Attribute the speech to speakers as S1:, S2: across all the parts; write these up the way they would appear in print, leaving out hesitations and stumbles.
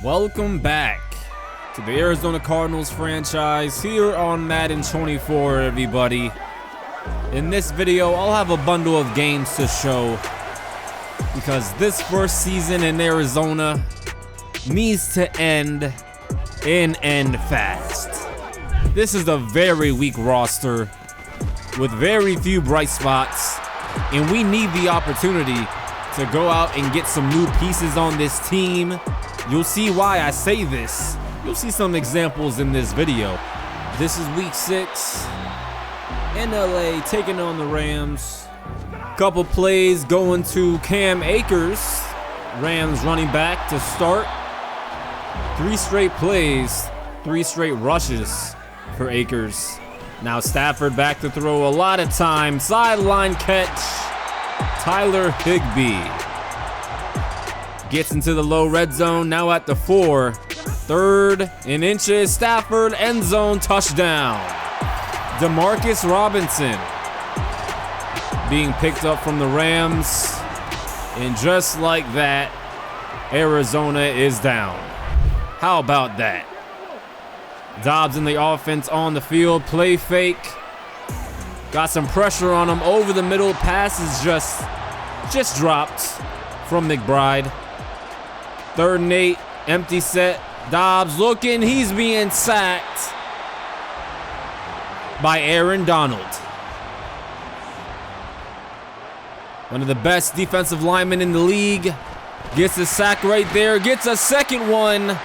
S1: Welcome back to the Arizona Cardinals franchise here on Madden 24, everybody. In this video, I'll have a bundle of games to show because this first season in Arizona needs to end and end fast. This is a very weak roster with very few bright spots, and we need the opportunity to go out and get some new pieces on this team. You'll see why I say this. You'll see some examples in this video. This is week 6 in LA taking on the Rams. Couple plays going to Cam Akers, Rams running back to start. 3 straight plays, 3 straight rushes for Akers. Now Stafford back to throw, a lot of time, sideline catch. Tyler Higbee gets into the low red zone, now at the 4. 3rd and inches, Stafford, end zone, touchdown. Demarcus Robinson being picked up from the Rams, and just like that, Arizona is down. How about that? Dobbs in the offense on the field, play fake. Got some pressure on him over the middle, pass is just dropped from McBride. 3rd and 8, empty set. Dobbs looking, he's being sacked by Aaron Donald. One of the best defensive linemen in the league. Gets a sack right there, gets a second one,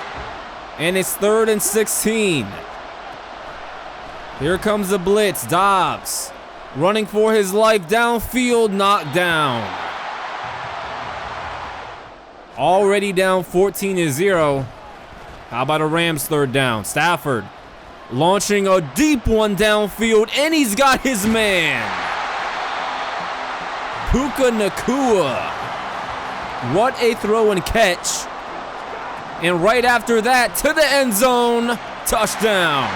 S1: and it's 3rd and 16. Here comes the blitz. Dobbs running for his life, downfield, knocked down. Already down 14-0. How about a Rams 3rd down? Stafford launching a deep one downfield, and he's got his man. Puka Nacua. What a throw and catch. And right after that, to the end zone, touchdown.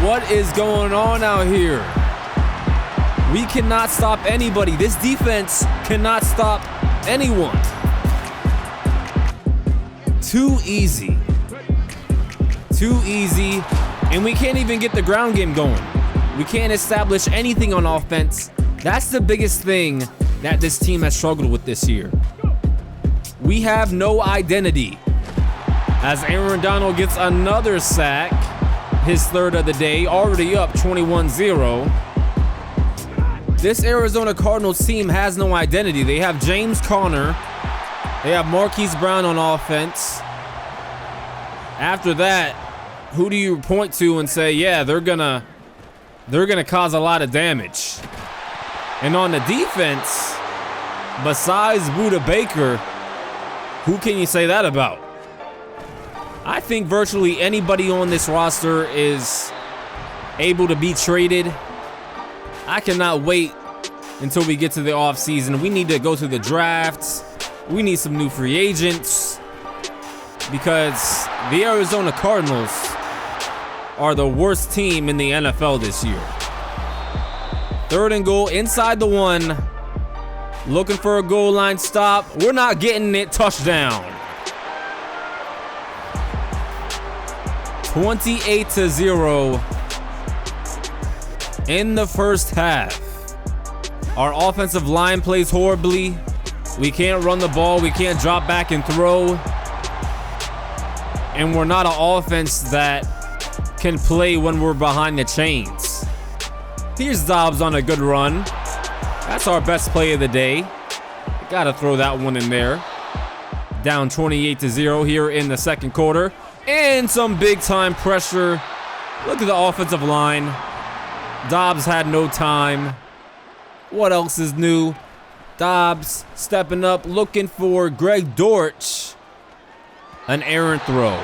S1: What is going on out here? We cannot stop anybody. This defense cannot stop anyone. Too easy. Too easy. And we can't even get the ground game going. We can't establish anything on offense. That's the biggest thing that this team has struggled with this year. We have no identity. As Aaron Donald gets another sack, his 3rd of the day, already up 21-0. This Arizona Cardinals team has no identity. They have James Conner. They have Marquise Brown on offense. After that, who do you point to and say, yeah, they're gonna cause a lot of damage? And on the defense, besides Budda Baker, who can you say that about? I think virtually anybody on this roster is able to be traded. I cannot wait until we get to the offseason. We need to go to the drafts. We need some new free agents because the Arizona Cardinals are the worst team in the NFL this year. 3rd and goal, inside the 1. Looking for a goal line stop. We're not getting it. Touchdown. 28-0 in the first half. Our offensive line plays horribly. We can't run the ball. We can't drop back and throw. And we're not an offense that can play when we're behind the chains. Here's Dobbs on a good run. That's our best play of the day. Gotta throw that one in there. Down 28-0 here in the second quarter. And some big time pressure. Look at the offensive line. Dobbs had no time. What else is new? Dobbs stepping up, looking for Greg Dortch. An errant throw.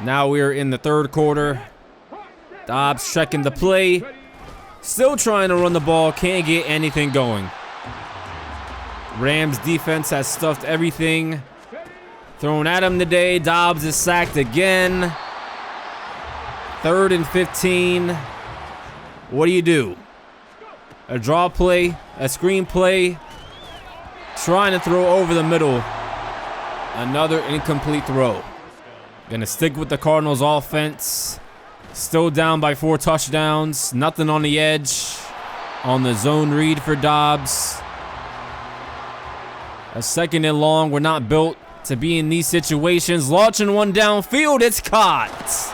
S1: Now we're in the 3rd quarter. Dobbs checking the play. Still trying to run the ball. Can't get anything going. Rams defense has stuffed everything thrown at him today. Dobbs is sacked again. 3rd and 15. What do you do? A draw play, a screen play, trying to throw over the middle. Another incomplete throw. Gonna stick with the Cardinals offense. Still down by 4 touchdowns. Nothing on the edge. On the zone read for Dobbs. A 2nd and long. We're not built to be in these situations. Launching one downfield. It's caught.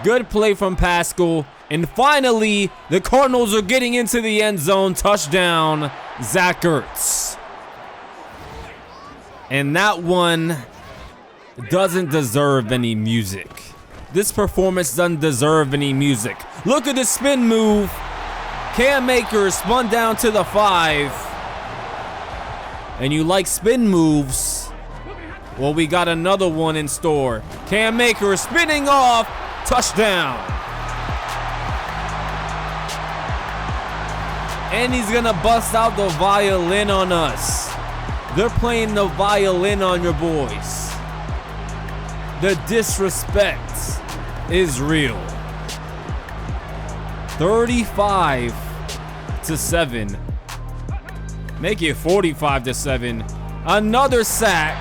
S1: Good play from Pascal. And finally, the Cardinals are getting into the end zone. Touchdown, Zach Ertz. And that one doesn't deserve any music. This performance doesn't deserve any music. Look at the spin move. Cam Akers spun down to the 5. And you like spin moves? Well, we got another one in store. Cam Akers spinning off. Touchdown. And he's gonna bust out the violin on us. They're playing the violin on your boys. The disrespect is real. 35-7. Make it 45-7. Another sack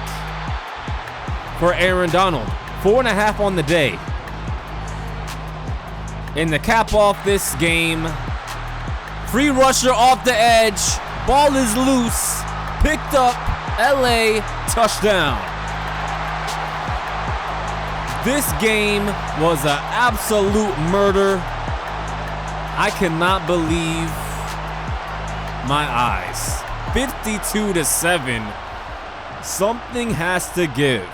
S1: for Aaron Donald. 4.5 on the day. And the cap off this game. Free rusher off the edge. Ball is loose. Picked up. LA touchdown. This game was an absolute murder. I cannot believe my eyes. 52-7. Something has to give.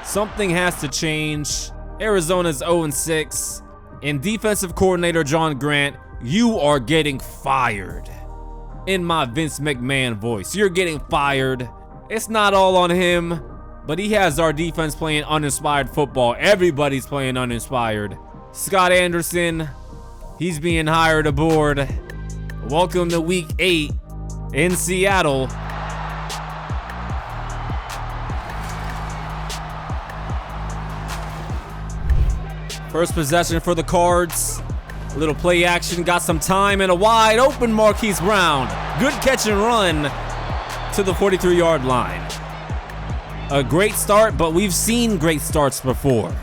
S1: Something has to change. Arizona's 0-6. And defensive coordinator John Grant, you are getting fired. In my Vince McMahon voice, you're getting fired. It's not all on him, but he has our defense playing uninspired football. Everybody's playing uninspired. Scott Anderson, he's being hired aboard. Welcome to week 8 in Seattle. First possession for the Cards. A little play action, got some time, and a wide open Marquise Brown. Good catch and run to the 43-yard line. A great start, but we've seen great starts before.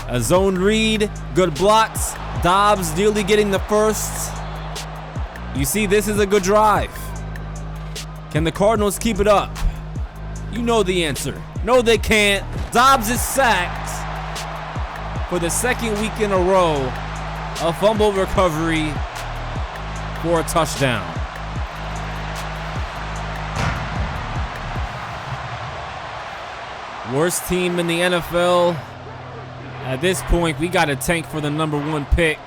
S1: A zone read, good blocks. Dobbs nearly getting the first. You see, this is a good drive. Can the Cardinals keep it up? You know the answer. No, they can't. Dobbs is sacked for the 2nd week in a row. A fumble recovery for a touchdown. Worst team in the NFL. At this point, we got to tank for the #1 pick.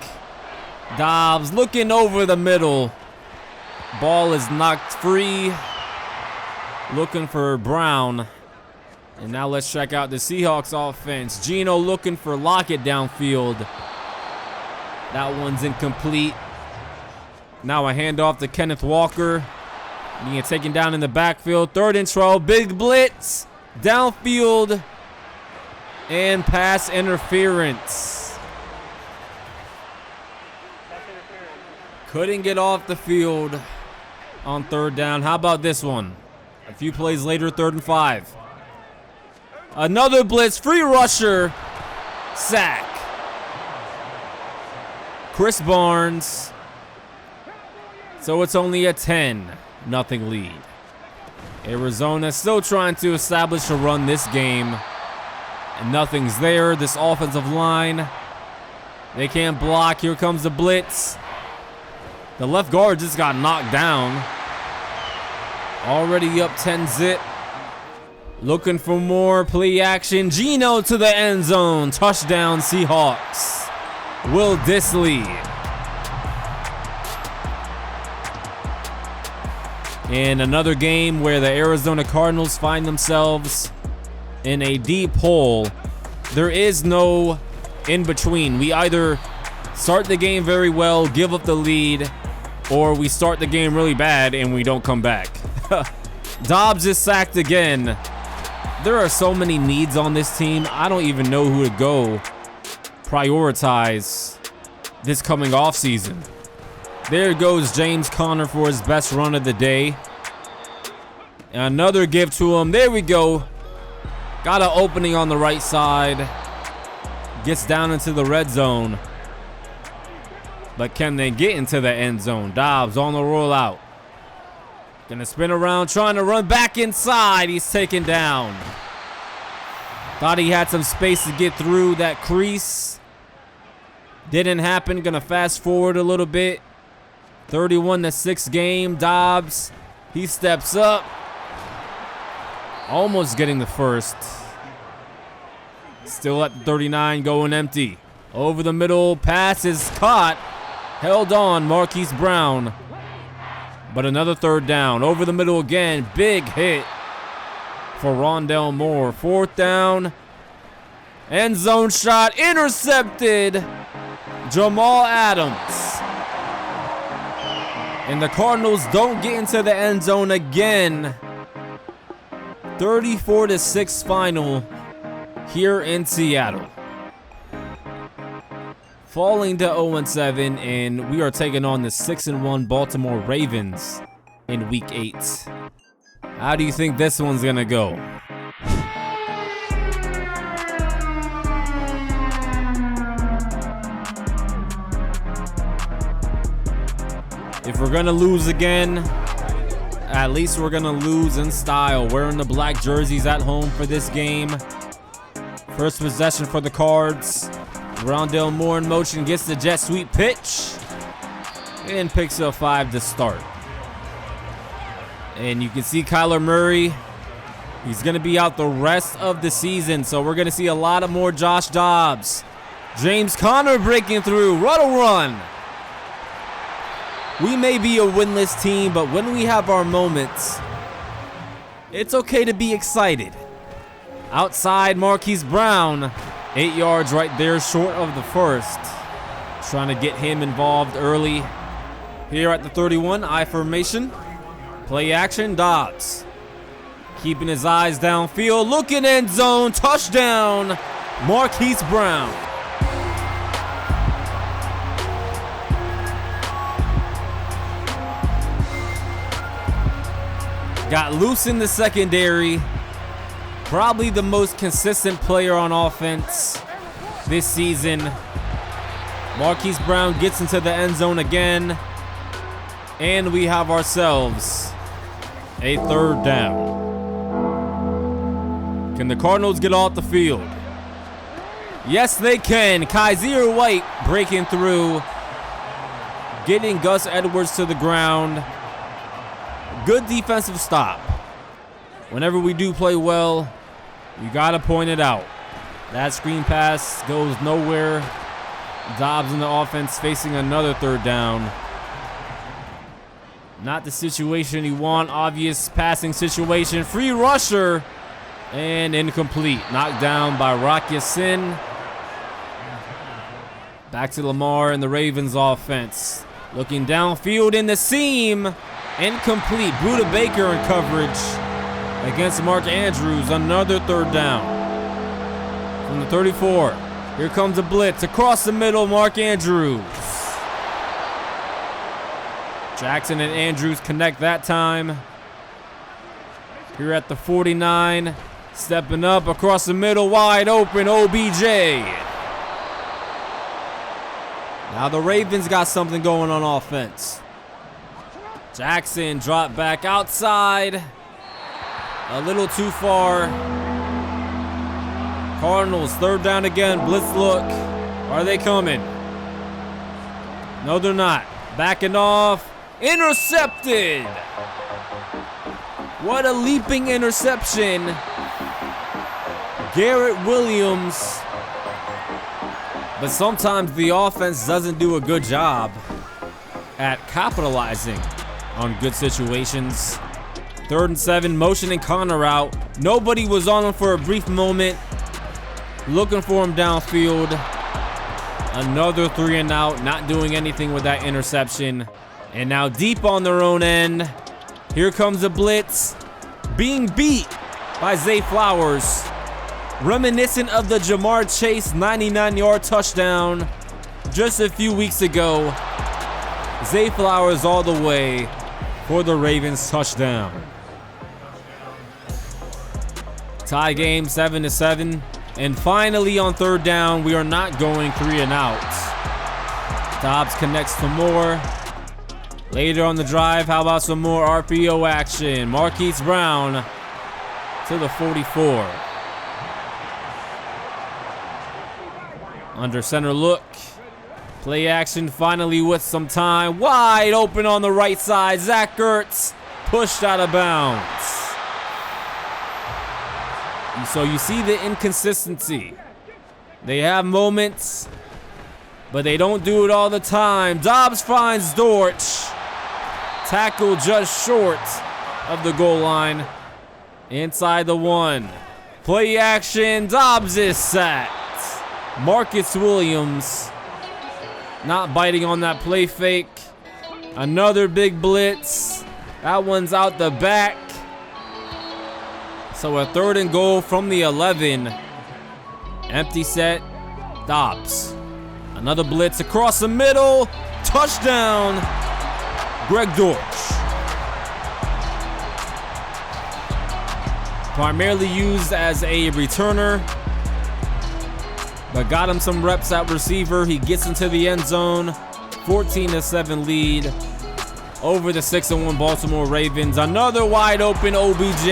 S1: Dobbs looking over the middle. Ball is knocked free. Looking for Brown. And now let's check out the Seahawks offense. Geno looking for Lockett downfield. That one's incomplete. Now a handoff to Kenneth Walker. Being taken down in the backfield. 3rd and 12. Big blitz. Downfield. And pass interference. Couldn't get off the field on 3rd down. How about this one? A few plays later, 3rd and 5. Another blitz. Free rusher. Sack. Chris Barnes. So it's only a 10-0 lead. Arizona still trying to establish a run this game. And nothing's there. This offensive line. They can't block. Here comes the blitz. The left guard just got knocked down. Already up 10-0. Looking for more play action. Geno to the end zone. Touchdown Seahawks. Will Dissly. In another game where the Arizona Cardinals find themselves in a deep hole, there is no in between. We either start the game very well, give up the lead, or we start the game really bad and we don't come back. Dobbs is sacked again. There are so many needs on this team. I don't even know who to go prioritize this coming off season. There goes James Conner for his best run of the day. And another give to him. There we go. Got an opening on the right side. Gets down into the red zone. But can they get into the end zone? Dobbs on the rollout. Gonna spin around, trying to run back inside. He's taken down. Thought he had some space to get through that crease. Didn't happen. Gonna fast forward a little bit. 31-6 game. Dobbs, he steps up. Almost getting the first. Still at the 39, going empty. Over the middle, pass is caught. Held on, Marquise Brown. But another third down. Over the middle again. Big hit for Rondell Moore. Fourth down. End zone shot. Intercepted. Jamal Adams. And the Cardinals don't get into the end zone again. 34-6 final here in Seattle. Falling to 0-7, and we are taking on the 6-1 Baltimore Ravens in Week 8. How do you think this one's gonna go? If we're gonna lose again, at least we're gonna lose in style. Wearing the black jerseys at home for this game. First possession for the Cards. Rondell Moore in motion, gets the jet sweep pitch and picks up 5 to start. And you can see Kyler Murray, he's going to be out the rest of the season, so we're going to see a lot of more Josh Dobbs. James Conner breaking through, run. We may be a winless team, but when we have our moments, it's okay to be excited. Outside, Marquise Brown. 8 yards right there, short of the first. Trying to get him involved early. Here at the 31, I formation. Play action, Dobbs. Keeping his eyes downfield, looking end zone, touchdown, Marquise Brown. Got loose in the secondary. Probably the most consistent player on offense this season. Marquise Brown gets into the end zone again. And we have ourselves a third down. Can the Cardinals get off the field? Yes, they can. Kaiser White breaking through. Getting Gus Edwards to the ground. Good defensive stop. Whenever we do play well, you gotta point it out. That screen pass goes nowhere. Dobbs in the offense facing another third down. Not the situation you want. Obvious passing situation. Free rusher and incomplete. Knocked down by Rock Ya-Sin. Back to Lamar and the Ravens offense. Looking downfield in the seam. Incomplete. Buda Baker in coverage against Mark Andrews. Another third down. From the 34. Here comes a blitz. Across the middle, Mark Andrews. Jackson and Andrews connect that time. Here at the 49. Stepping up across the middle, wide open, OBJ. Now the Ravens got something going on offense. Jackson dropped back outside. A little too far. Cardinals, third down again. Blitz look. Are they coming? No, they're not. Backing off. Intercepted. What a leaping interception. Garrett Williams. But sometimes the offense doesn't do a good job at capitalizing on good situations. 3rd and 7, motioning Conner out. Nobody was on him for a brief moment. Looking for him downfield. Another 3 and out, not doing anything with that interception. And now deep on their own end. Here comes a blitz. Being beat by Zay Flowers. Reminiscent of the Jamar Chase 99-yard touchdown just a few weeks ago. Zay Flowers all the way for the Ravens touchdown. Tie game 7-7. And finally on third down, we are not going 3 and out. Dobbs connects to Moore. Later on the drive, how about some more RPO action? Marquise Brown to the 44. Under center look. Play action finally with some time. Wide open on the right side. Zach Ertz pushed out of bounds. So you see the inconsistency. They have moments, but they don't do it all the time. Dobbs finds Dortch. Tackle just short of the goal line. Inside the 1. Play action. Dobbs is sacked. Marcus Williams not biting on that play fake. Another big blitz. That one's out the back. So a 3rd and goal from the 11. Empty set. Dobbs. Another blitz across the middle. Touchdown. Greg Dortch. Primarily used as a returner, but got him some reps at receiver. He gets into the end zone. 14-7 lead over the 6-1 Baltimore Ravens. Another wide open OBJ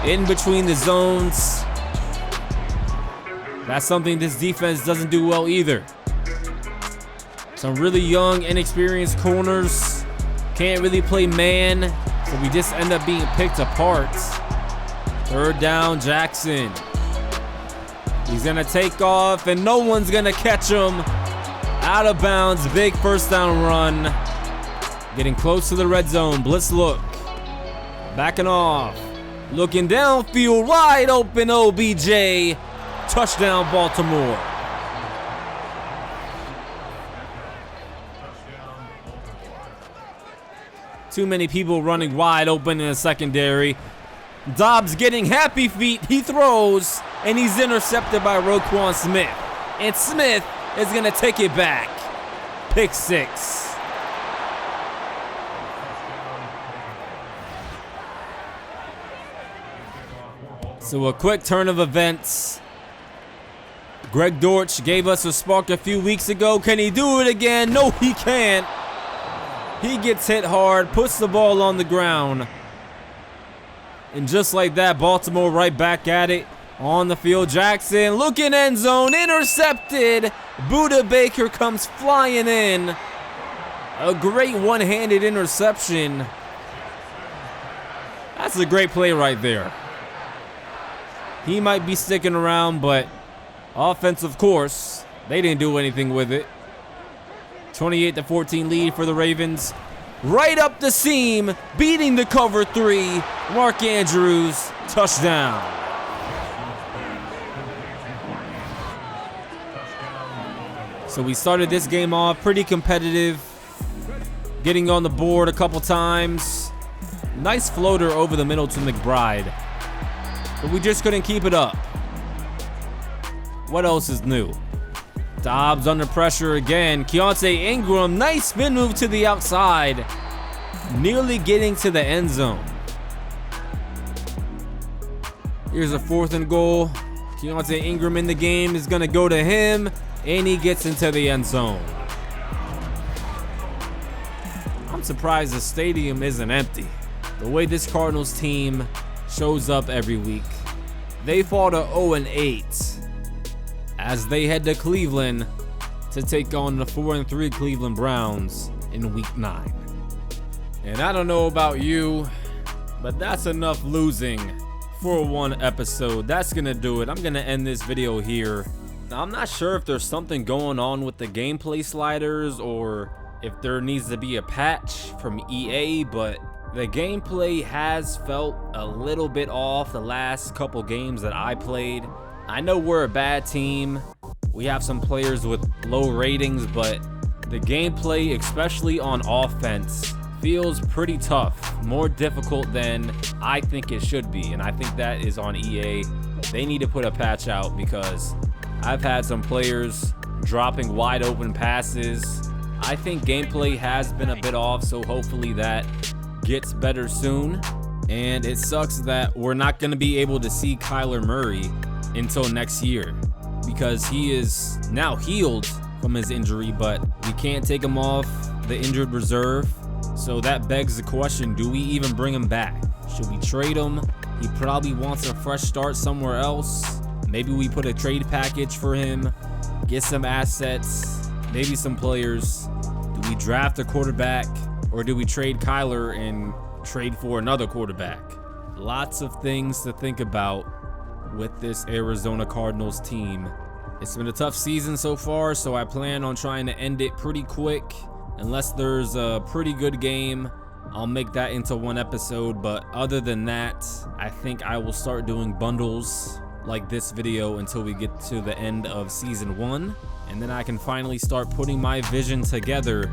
S1: in between the zones. That's something this defense doesn't do well either. Some really young, inexperienced corners. Can't really play man, so we just end up being picked apart. 3rd down, Jackson. He's gonna take off, and no one's gonna catch him. Out of bounds, big 1st down run. Getting close to the red zone, blitz look. Backing off. Looking downfield, wide open OBJ. Touchdown, Baltimore. Too many people running wide open in the secondary. Dobbs getting happy feet. He throws, and he's intercepted by Roquan Smith. And Smith is going to take it back. Pick 6. So a quick turn of events. Greg Dortch gave us a spark a few weeks ago. Can he do it again? No, he can't. He gets hit hard, puts the ball on the ground. And just like that, Baltimore right back at it. On the field, Jackson looking end zone, intercepted. Budda Baker comes flying in. A great one-handed interception. That's a great play right there. He might be sticking around, but offense, of course, they didn't do anything with it. 28-14 lead for the Ravens. Right up the seam, beating the cover 3. Mark Andrews, touchdown. So we started this game off pretty competitive, getting on the board a couple times. Nice floater over the middle to McBride, but we just couldn't keep it up. What else is new? Dobbs under pressure again. Keontae Ingram, nice spin move to the outside. Nearly getting to the end zone. Here's a 4th and goal. Keontae Ingram in the game is gonna go to him, and he gets into the end zone. I'm surprised the stadium isn't empty. The way this Cardinals team shows up every week. They fall to 0-8. As they head to Cleveland to take on the 4-3 Cleveland Browns in Week 9. And I don't know about you, but that's enough losing for one episode. That's gonna do it. I'm gonna end this video here. Now, I'm not sure if there's something going on with the gameplay sliders or if there needs to be a patch from EA, but the gameplay has felt a little bit off the last couple games that I played. I know we're a bad team. We have some players with low ratings, but the gameplay, especially on offense, feels pretty tough, more difficult than I think it should be. And I think that is on EA. They need to put a patch out because I've had some players dropping wide open passes. I think gameplay has been a bit off, so hopefully that gets better soon. And it sucks that we're not going to be able to see Kyler Murray until next year because he is now healed from his injury, but we can't take him off the injured reserve. So that begs the question, do we even bring him back? Should we trade him? He probably wants a fresh start somewhere else. Maybe we put a trade package for him, get some assets, maybe some players. Do we draft a quarterback or do we trade Kyler and trade for another quarterback? Lots of things to think about with this Arizona Cardinals team. It's been a tough season so far, so I plan on trying to end it pretty quick. Unless there's a pretty good game, I'll make that into one episode, but other than that, I think I will start doing bundles like this video until we get to the end of season 1, and then I can finally start putting my vision together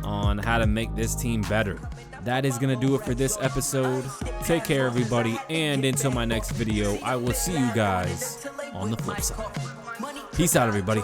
S1: on how to make this team better. That is gonna do it for this episode. Take care, everybody, and until my next video, I will see you guys on the flip side. Peace out, everybody.